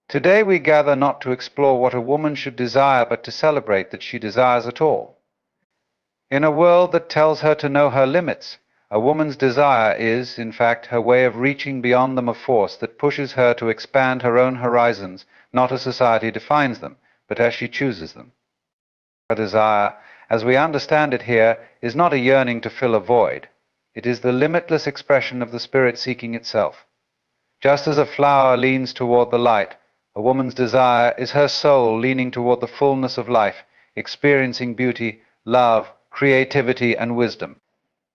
Today we gather not to explore what a woman should desire, but to celebrate that she desires at all. In a world that tells her to know her limits, a woman's desire is, in fact, her way of reaching beyond them, a force that pushes her to expand her own horizons, not as society defines them, but as she chooses them. Her desire, as we understand it here, is not a yearning to fill a void. It is the limitless expression of the spirit seeking itself. Just as a flower leans toward the light, a woman's desire is her soul leaning toward the fullness of life, experiencing beauty, love, creativity, and wisdom.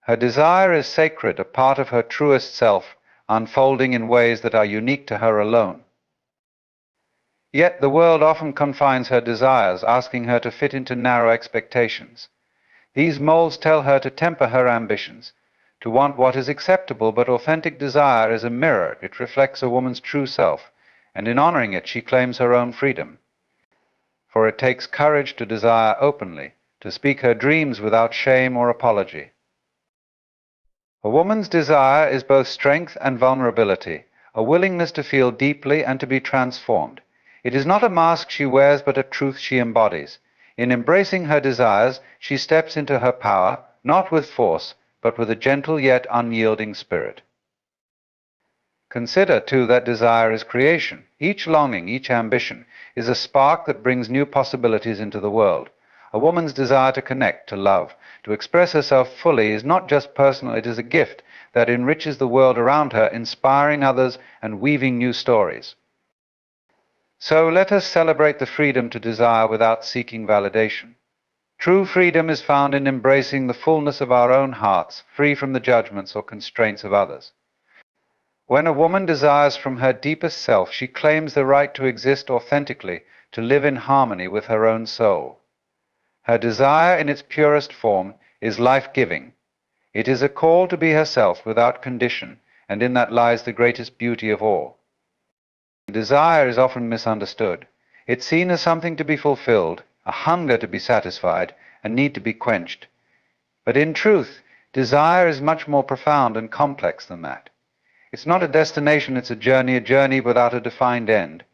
Her desire is sacred, a part of her truest self, unfolding in ways that are unique to her alone. Yet the world often confines her desires, asking her to fit into narrow expectations. These molds tell her to temper her ambitions, to want what is acceptable, but authentic desire is a mirror. It reflects a woman's true self, and in honoring it she claims her own freedom. For it takes courage to desire openly, to speak her dreams without shame or apology. A woman's desire is both strength and vulnerability, a willingness to feel deeply and to be transformed. It is not a mask she wears, but a truth she embodies. In embracing her desires, she steps into her power, not with force, but with a gentle yet unyielding spirit. Consider, too, that desire is creation. Each longing, each ambition, is a spark that brings new possibilities into the world. A woman's desire to connect, to love, to express herself fully is not just personal, it is a gift that enriches the world around her, inspiring others and weaving new stories. So let us celebrate the freedom to desire without seeking validation. True freedom is found in embracing the fullness of our own hearts, free from the judgments or constraints of others. When a woman desires from her deepest self, she claims the right to exist authentically, to live in harmony with her own soul. Her desire in its purest form is life-giving. It is a call to be herself without condition, and in that lies the greatest beauty of all. Desire is often misunderstood. It's seen as something to be fulfilled, a hunger to be satisfied, a need to be quenched. But in truth, desire is much more profound and complex than that. It's not a destination, it's a journey without a defined end.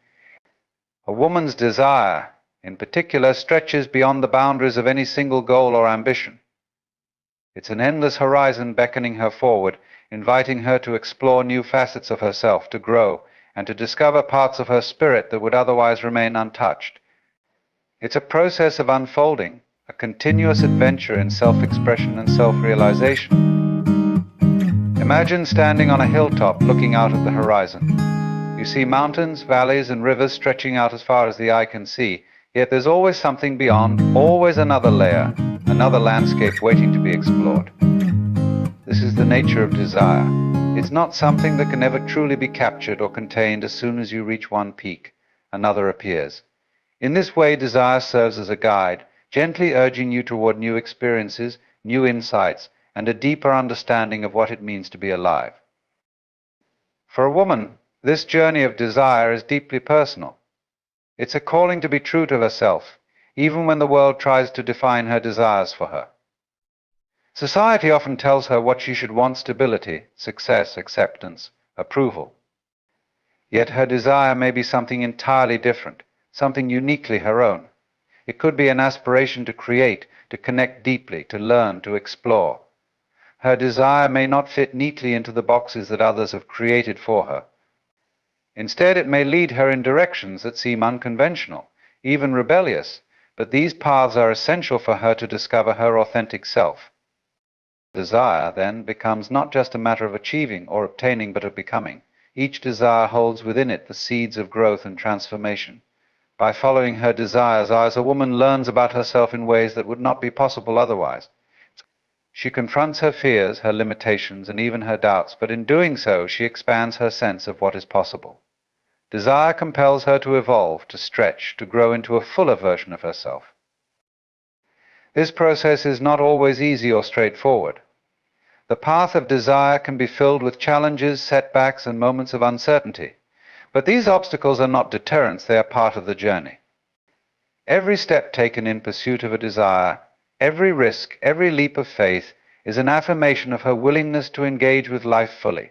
A woman's desire, in particular, stretches beyond the boundaries of any single goal or ambition. It's an endless horizon beckoning her forward, inviting her to explore new facets of herself, to grow, and to discover parts of her spirit that would otherwise remain untouched. It's a process of unfolding, a continuous adventure in self-expression and self-realization. Imagine standing on a hilltop looking out at the horizon. You see mountains, valleys, and rivers stretching out as far as the eye can see, yet there's always something beyond, always another layer, another landscape waiting to be explored. This is the nature of desire. It's not something that can ever truly be captured or contained. As soon as you reach one peak, another appears. In this way, desire serves as a guide, gently urging you toward new experiences, new insights, and a deeper understanding of what it means to be alive. For a woman, this journey of desire is deeply personal. It's a calling to be true to herself, even when the world tries to define her desires for her. Society often tells her what she should want: stability, success, acceptance, approval. Yet her desire may be something entirely different, something uniquely her own. It could be an aspiration to create, to connect deeply, to learn, to explore. Her desire may not fit neatly into the boxes that others have created for her. Instead, it may lead her in directions that seem unconventional, even rebellious, but these paths are essential for her to discover her authentic self. Desire, then, becomes not just a matter of achieving or obtaining, but of becoming. Each desire holds within it the seeds of growth and transformation. By following her desires, as a woman learns about herself in ways that would not be possible otherwise. She confronts her fears, her limitations, and even her doubts, but in doing so, she expands her sense of what is possible. Desire compels her to evolve, to stretch, to grow into a fuller version of herself. This process is not always easy or straightforward. The path of desire can be filled with challenges, setbacks, and moments of uncertainty. But these obstacles are not deterrents, they are part of the journey. Every step taken in pursuit of a desire, every risk, every leap of faith, is an affirmation of her willingness to engage with life fully.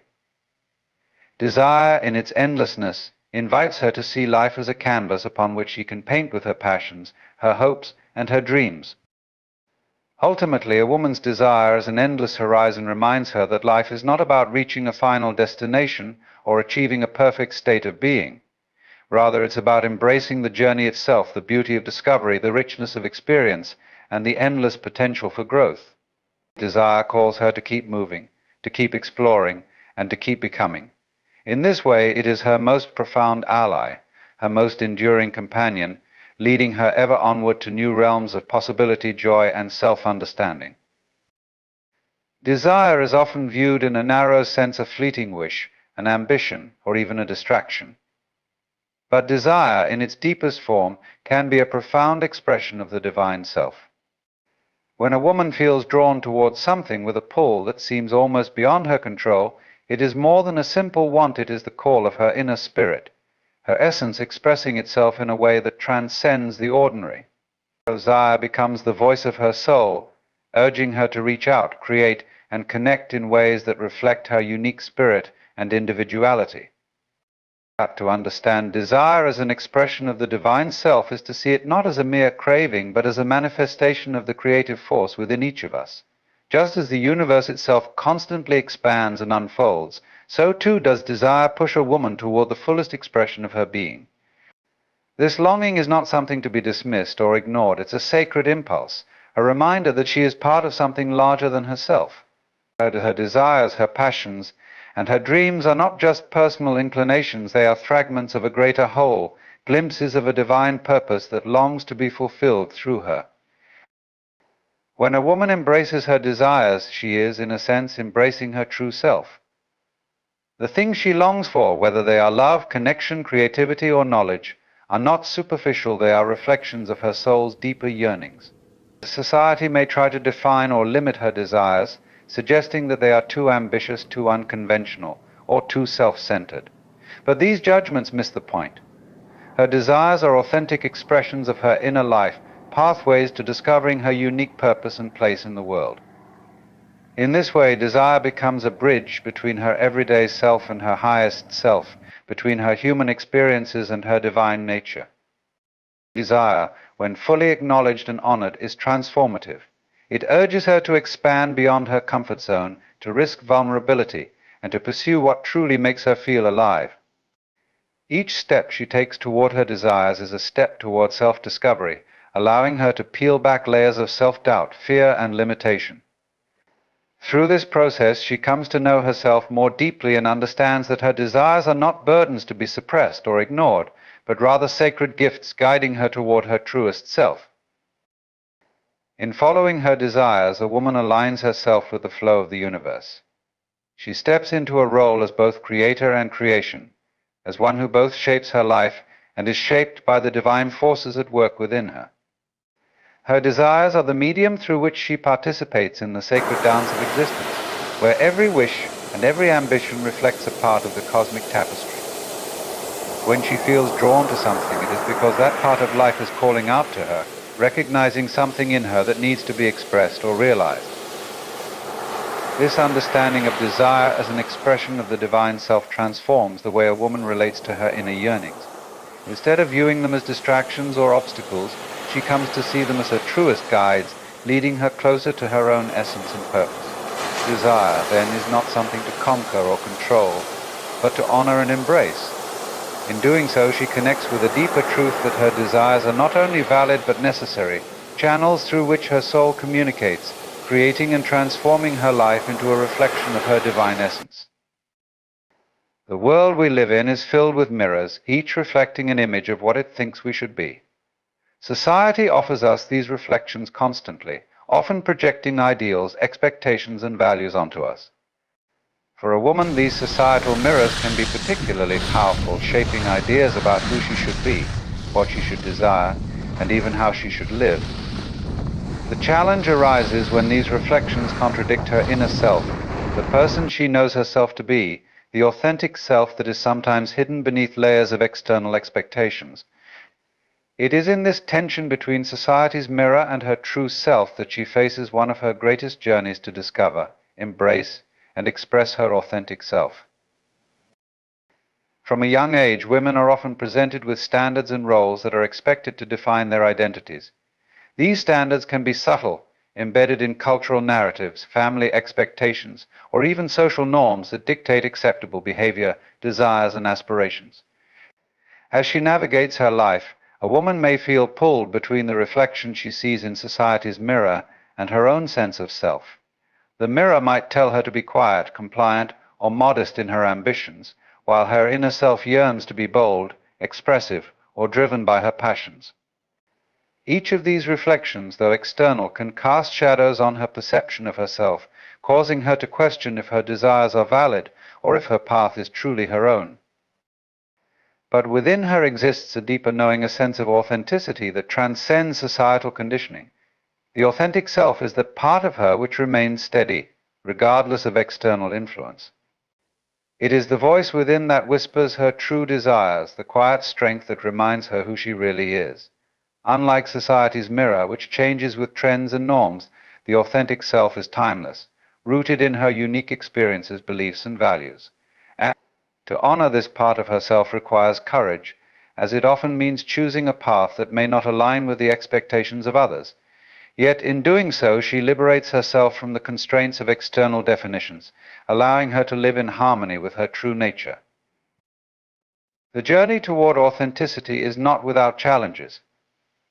Desire, in its endlessness, invites her to see life as a canvas upon which she can paint with her passions, her hopes, and her dreams. Ultimately, a woman's desire as an endless horizon reminds her that life is not about reaching a final destination or achieving a perfect state of being. Rather, it's about embracing the journey itself, the beauty of discovery, the richness of experience, and the endless potential for growth. Desire calls her to keep moving, to keep exploring, and to keep becoming. In this way, it is her most profound ally, her most enduring companion, leading her ever onward to new realms of possibility, joy, and self-understanding. Desire is often viewed in a narrow sense of fleeting wish, an ambition, or even a distraction. But desire, in its deepest form, can be a profound expression of the divine self. When a woman feels drawn towards something with a pull that seems almost beyond her control, it is more than a simple want, it is the call of her inner spirit, her essence expressing itself in a way that transcends the ordinary. Desire becomes the voice of her soul, urging her to reach out, create, and connect in ways that reflect her unique spirit and individuality. To understand desire as an expression of the divine self is to see it not as a mere craving, but as a manifestation of the creative force within each of us. Just as the universe itself constantly expands and unfolds, so too does desire push a woman toward the fullest expression of her being. This longing is not something to be dismissed or ignored. It's a sacred impulse, a reminder that she is part of something larger than herself. Her desires, her passions, and her dreams are not just personal inclinations, they are fragments of a greater whole, glimpses of a divine purpose that longs to be fulfilled through her. When a woman embraces her desires, she is, in a sense, embracing her true self. The things she longs for, whether they are love, connection, creativity, or knowledge, are not superficial, they are reflections of her soul's deeper yearnings. Society may try to define or limit her desires, suggesting that they are too ambitious, too unconventional, or too self-centered. But these judgments miss the point. Her desires are authentic expressions of her inner life, pathways to discovering her unique purpose and place in the world. In this way, desire becomes a bridge between her everyday self and her highest self, between her human experiences and her divine nature. Desire, when fully acknowledged and honored, is transformative. It urges her to expand beyond her comfort zone, to risk vulnerability, and to pursue what truly makes her feel alive. Each step she takes toward her desires is a step toward self-discovery, allowing her to peel back layers of self-doubt, fear, and limitation. Through this process, she comes to know herself more deeply and understands that her desires are not burdens to be suppressed or ignored, but rather sacred gifts guiding her toward her truest self. In following her desires, a woman aligns herself with the flow of the universe. She steps into a role as both creator and creation, as one who both shapes her life and is shaped by the divine forces at work within her. Her desires are the medium through which she participates in the sacred dance of existence, where every wish and every ambition reflects a part of the cosmic tapestry. When she feels drawn to something, it is because that part of life is calling out to her, recognizing something in her that needs to be expressed or realized. This understanding of desire as an expression of the divine self transforms the way a woman relates to her inner yearnings. Instead of viewing them as distractions or obstacles, she comes to see them as her truest guides, leading her closer to her own essence and purpose. Desire, then, is not something to conquer or control, but to honor and embrace. In doing so, she connects with a deeper truth that her desires are not only valid but necessary, channels through which her soul communicates, creating and transforming her life into a reflection of her divine essence. The world we live in is filled with mirrors, each reflecting an image of what it thinks we should be. Society offers us these reflections constantly, often projecting ideals, expectations, and values onto us. For a woman, these societal mirrors can be particularly powerful, shaping ideas about who she should be, what she should desire, and even how she should live. The challenge arises when these reflections contradict her inner self, the person she knows herself to be, the authentic self that is sometimes hidden beneath layers of external expectations. It is in this tension between society's mirror and her true self that she faces one of her greatest journeys to discover, embrace, and express her authentic self. From a young age, women are often presented with standards and roles that are expected to define their identities. These standards can be subtle, embedded in cultural narratives, family expectations, or even social norms that dictate acceptable behavior, desires, and aspirations. As she navigates her life, a woman may feel pulled between the reflection she sees in society's mirror and her own sense of self. The mirror might tell her to be quiet, compliant, or modest in her ambitions, while her inner self yearns to be bold, expressive, or driven by her passions. Each of these reflections, though external, can cast shadows on her perception of herself, causing her to question if her desires are valid or if her path is truly her own. But within her exists a deeper knowing, a sense of authenticity that transcends societal conditioning. The authentic self is the part of her which remains steady, regardless of external influence. It is the voice within that whispers her true desires, the quiet strength that reminds her who she really is. Unlike society's mirror, which changes with trends and norms, the authentic self is timeless, rooted in her unique experiences, beliefs, and values. And to honor this part of herself requires courage, as it often means choosing a path that may not align with the expectations of others. Yet in doing so, she liberates herself from the constraints of external definitions, allowing her to live in harmony with her true nature. The journey toward authenticity is not without challenges.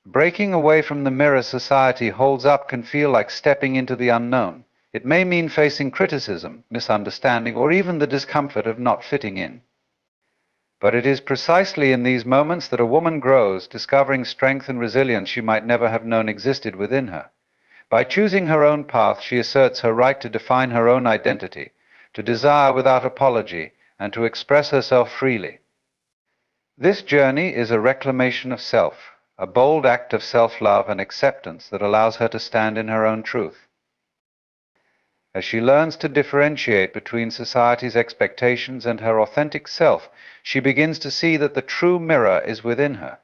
Breaking away from the mirror society holds up can feel like stepping into the unknown. It may mean facing criticism, misunderstanding, or even the discomfort of not fitting in. But it is precisely in these moments that a woman grows, discovering strength and resilience she might never have known existed within her. By choosing her own path, she asserts her right to define her own identity, to desire without apology, and to express herself freely. This journey is a reclamation of self, a bold act of self-love and acceptance that allows her to stand in her own truth. As she learns to differentiate between society's expectations and her authentic self, she begins to see that the true mirror is within her.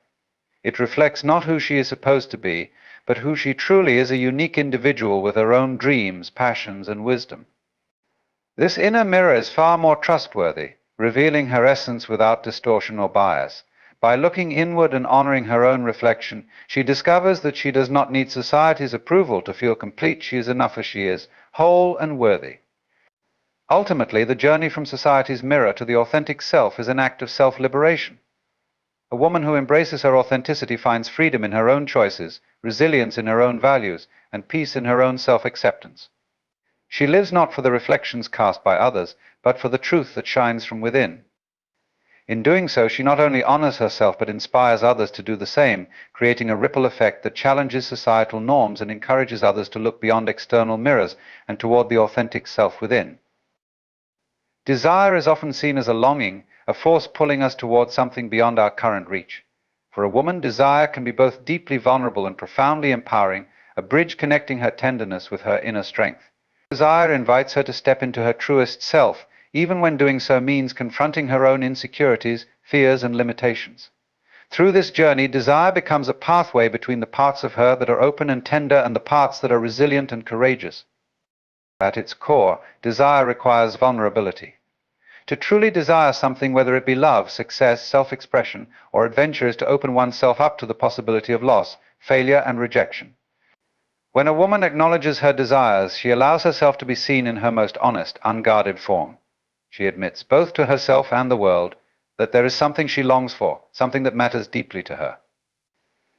It reflects not who she is supposed to be, but who she truly is, a unique individual with her own dreams, passions, and wisdom. This inner mirror is far more trustworthy, revealing her essence without distortion or bias. By looking inward and honoring her own reflection, she discovers that she does not need society's approval to feel complete. She is enough as she is, whole and worthy. Ultimately, the journey from society's mirror to the authentic self is an act of self-liberation. A woman who embraces her authenticity finds freedom in her own choices, resilience in her own values, and peace in her own self-acceptance. She lives not for the reflections cast by others, but for the truth that shines from within. In doing so, she not only honors herself but inspires others to do the same, creating a ripple effect that challenges societal norms and encourages others to look beyond external mirrors and toward the authentic self within. Desire is often seen as a longing, a force pulling us towards something beyond our current reach. For a woman, desire can be both deeply vulnerable and profoundly empowering, a bridge connecting her tenderness with her inner strength. Desire invites her to step into her truest self, even when doing so means confronting her own insecurities, fears, and limitations. Through this journey, desire becomes a pathway between the parts of her that are open and tender and the parts that are resilient and courageous. At its core, desire requires vulnerability. To truly desire something, whether it be love, success, self-expression, or adventure, is to open oneself up to the possibility of loss, failure, and rejection. When a woman acknowledges her desires, she allows herself to be seen in her most honest, unguarded form. She admits, both to herself and the world, that there is something she longs for, something that matters deeply to her.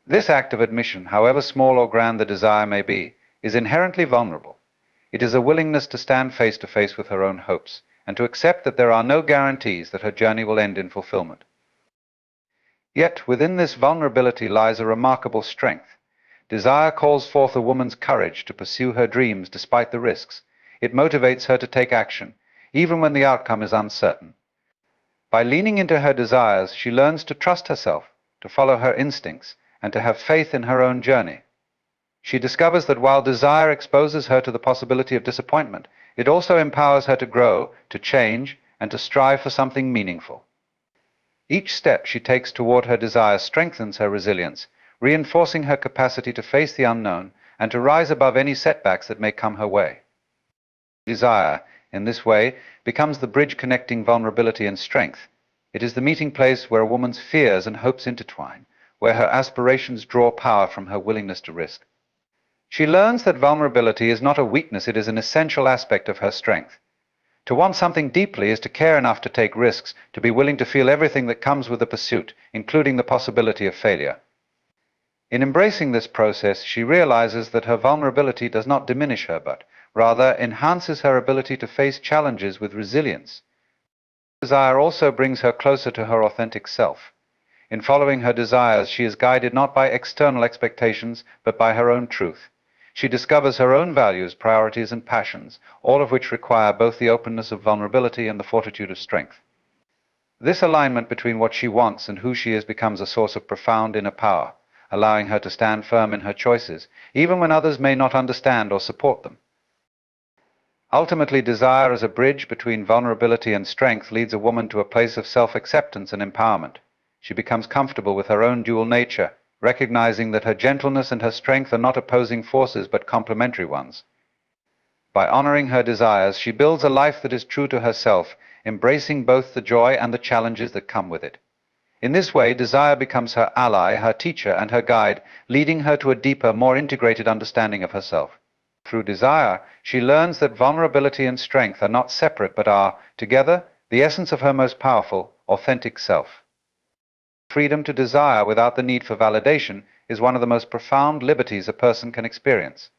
This act of admission, however small or grand the desire may be, is inherently vulnerable. It is a willingness to stand face to face with her own hopes, and to accept that there are no guarantees that her journey will end in fulfillment. Yet within this vulnerability lies a remarkable strength. Desire calls forth a woman's courage to pursue her dreams despite the risks. It motivates her to take action, even when the outcome is uncertain. By leaning into her desires, she learns to trust herself, to follow her instincts, and to have faith in her own journey. She discovers that while desire exposes her to the possibility of disappointment, it also empowers her to grow, to change, and to strive for something meaningful. Each step she takes toward her desire strengthens her resilience, reinforcing her capacity to face the unknown and to rise above any setbacks that may come her way. Desire, in this way, becomes the bridge connecting vulnerability and strength. It is the meeting place where a woman's fears and hopes intertwine, where her aspirations draw power from her willingness to risk. She learns that vulnerability is not a weakness, it is an essential aspect of her strength. To want something deeply is to care enough to take risks, to be willing to feel everything that comes with the pursuit, including the possibility of failure. In embracing this process, she realizes that her vulnerability does not diminish her, but rather enhances her ability to face challenges with resilience. Desire also brings her closer to her authentic self. In following her desires, she is guided not by external expectations, but by her own truth. She discovers her own values, priorities, and passions, all of which require both the openness of vulnerability and the fortitude of strength. This alignment between what she wants and who she is becomes a source of profound inner power, allowing her to stand firm in her choices, even when others may not understand or support them. Ultimately, desire as a bridge between vulnerability and strength leads a woman to a place of self-acceptance and empowerment. She becomes comfortable with her own dual nature, recognizing that her gentleness and her strength are not opposing forces but complementary ones. By honoring her desires, she builds a life that is true to herself, embracing both the joy and the challenges that come with it. In this way, desire becomes her ally, her teacher, and her guide, leading her to a deeper, more integrated understanding of herself. Through desire, she learns that vulnerability and strength are not separate but are, together, the essence of her most powerful, authentic self. Freedom to desire without the need for validation is one of the most profound liberties a person can experience.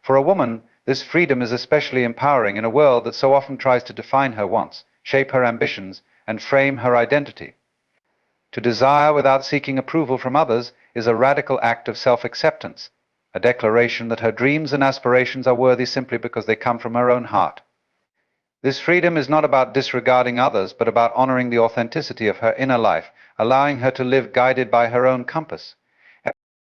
For a woman, this freedom is especially empowering in a world that so often tries to define her wants, shape her ambitions, and frame her identity. To desire without seeking approval from others is a radical act of self-acceptance, a declaration that her dreams and aspirations are worthy simply because they come from her own heart. This freedom is not about disregarding others, but about honoring the authenticity of her inner life, allowing her to live guided by her own compass.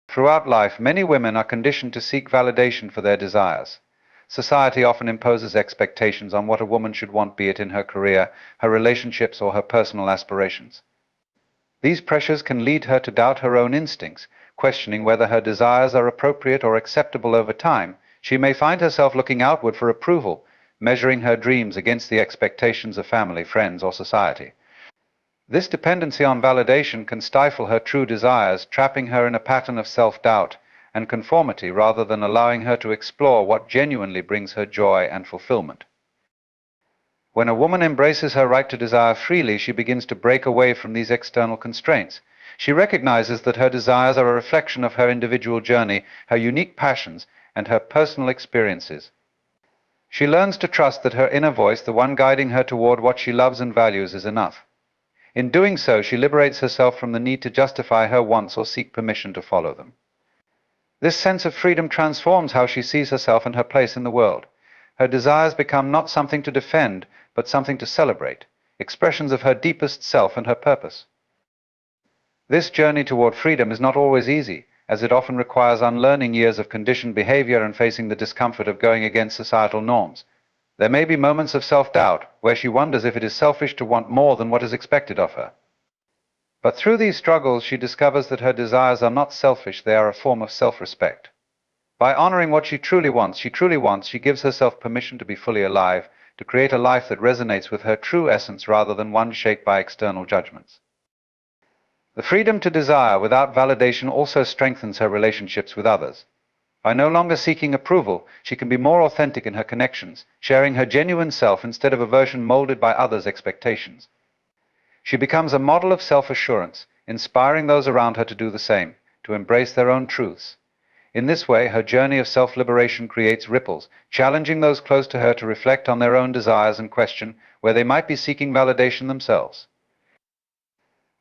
Throughout life, many women are conditioned to seek validation for their desires. Society often imposes expectations on what a woman should want, be it in her career, her relationships, or her personal aspirations. These pressures can lead her to doubt her own instincts, questioning whether her desires are appropriate or acceptable. Over time, she may find herself looking outward for approval, measuring her dreams against the expectations of family, friends, or society. This dependency on validation can stifle her true desires, trapping her in a pattern of self-doubt and conformity rather than allowing her to explore what genuinely brings her joy and fulfillment. When a woman embraces her right to desire freely, she begins to break away from these external constraints. She recognizes that her desires are a reflection of her individual journey, her unique passions, and her personal experiences. She learns to trust that her inner voice, the one guiding her toward what she loves and values, is enough. In doing so, she liberates herself from the need to justify her wants or seek permission to follow them. This sense of freedom transforms how she sees herself and her place in the world. Her desires become not something to defend, but something to celebrate, expressions of her deepest self and her purpose. This journey toward freedom is not always easy, as it often requires unlearning years of conditioned behavior and facing the discomfort of going against societal norms. There may be moments of self-doubt, where she wonders if it is selfish to want more than what is expected of her. But through these struggles, she discovers that her desires are not selfish, they are a form of self-respect. By honoring what she truly wants, she gives herself permission to be fully alive, to create a life that resonates with her true essence rather than one shaped by external judgments. The freedom to desire without validation also strengthens her relationships with others. By no longer seeking approval, she can be more authentic in her connections, sharing her genuine self instead of a version molded by others' expectations. She becomes a model of self-assurance, inspiring those around her to do the same, to embrace their own truths. In this way, her journey of self-liberation creates ripples, challenging those close to her to reflect on their own desires and question where they might be seeking validation themselves.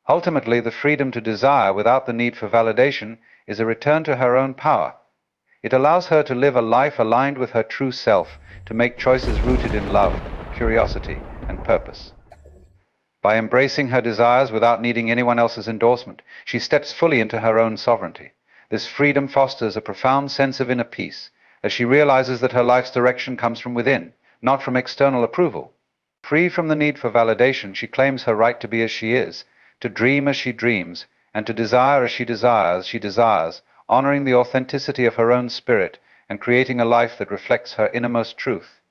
Ultimately, the freedom to desire without the need for validation is a return to her own power. It allows her to live a life aligned with her true self, to make choices rooted in love, curiosity, and purpose. By embracing her desires without needing anyone else's endorsement, she steps fully into her own sovereignty. This freedom fosters a profound sense of inner peace, as she realizes that her life's direction comes from within, not from external approval. Free from the need for validation, she claims her right to be as she is, to dream as she dreams, and to desire as she desires, honoring the authenticity of her own spirit and creating a life that reflects her innermost truth.